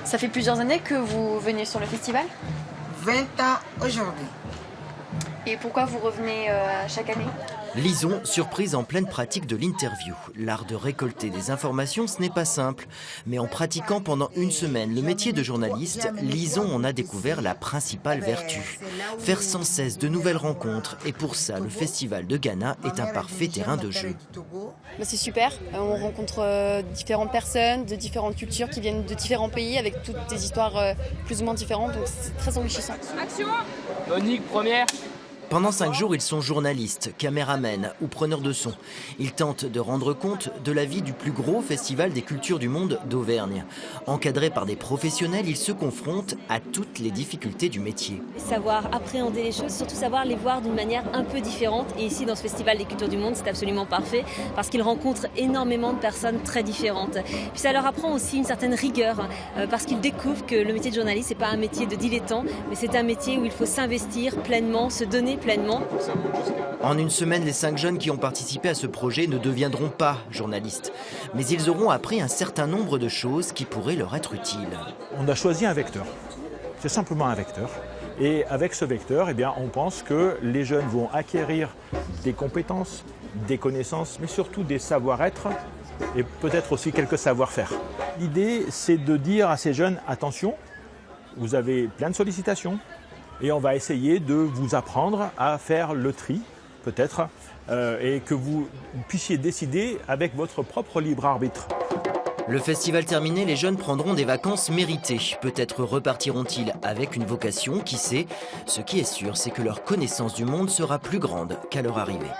Ça fait plusieurs années que vous venez sur le festival? 20 ans aujourd'hui. Et pourquoi vous revenez chaque année? Lison, surprise en pleine pratique de l'interview. L'art de récolter des informations, ce n'est pas simple. Mais en pratiquant pendant une semaine le métier de journaliste, Lison en a découvert la principale vertu. Faire sans cesse de nouvelles rencontres. Et pour ça, le festival de Ghana est un parfait terrain de jeu. C'est super, on rencontre différentes personnes de différentes cultures qui viennent de différents pays avec toutes des histoires plus ou moins différentes, donc c'est très enrichissant. Action! Monique, première. Pendant 5 jours, ils sont journalistes, caméramens ou preneurs de son. Ils tentent de rendre compte de la vie du plus gros festival des cultures du monde d'Auvergne. Encadrés par des professionnels, ils se confrontent à toutes les difficultés du métier. Savoir appréhender les choses, surtout savoir les voir d'une manière un peu différente. Et ici, dans ce festival des cultures du monde, c'est absolument parfait parce qu'ils rencontrent énormément de personnes très différentes. Puis ça leur apprend aussi une certaine rigueur parce qu'ils découvrent que le métier de journaliste, c'est pas un métier de dilettant, mais c'est un métier où il faut s'investir pleinement, se donner pleinement. En une semaine, les 5 jeunes qui ont participé à ce projet ne deviendront pas journalistes. Mais ils auront appris un certain nombre de choses qui pourraient leur être utiles. On a choisi un vecteur. C'est simplement un vecteur. Et avec ce vecteur, on pense que les jeunes vont acquérir des compétences, des connaissances, mais surtout des savoir-être et peut-être aussi quelques savoir-faire. L'idée, c'est de dire à ces jeunes, attention, vous avez plein de sollicitations, et on va essayer de vous apprendre à faire le tri, peut-être, et que vous puissiez décider avec votre propre libre arbitre. Le festival terminé, les jeunes prendront des vacances méritées. Peut-être repartiront-ils avec une vocation, qui sait. Ce qui est sûr, c'est que leur connaissance du monde sera plus grande qu'à leur arrivée.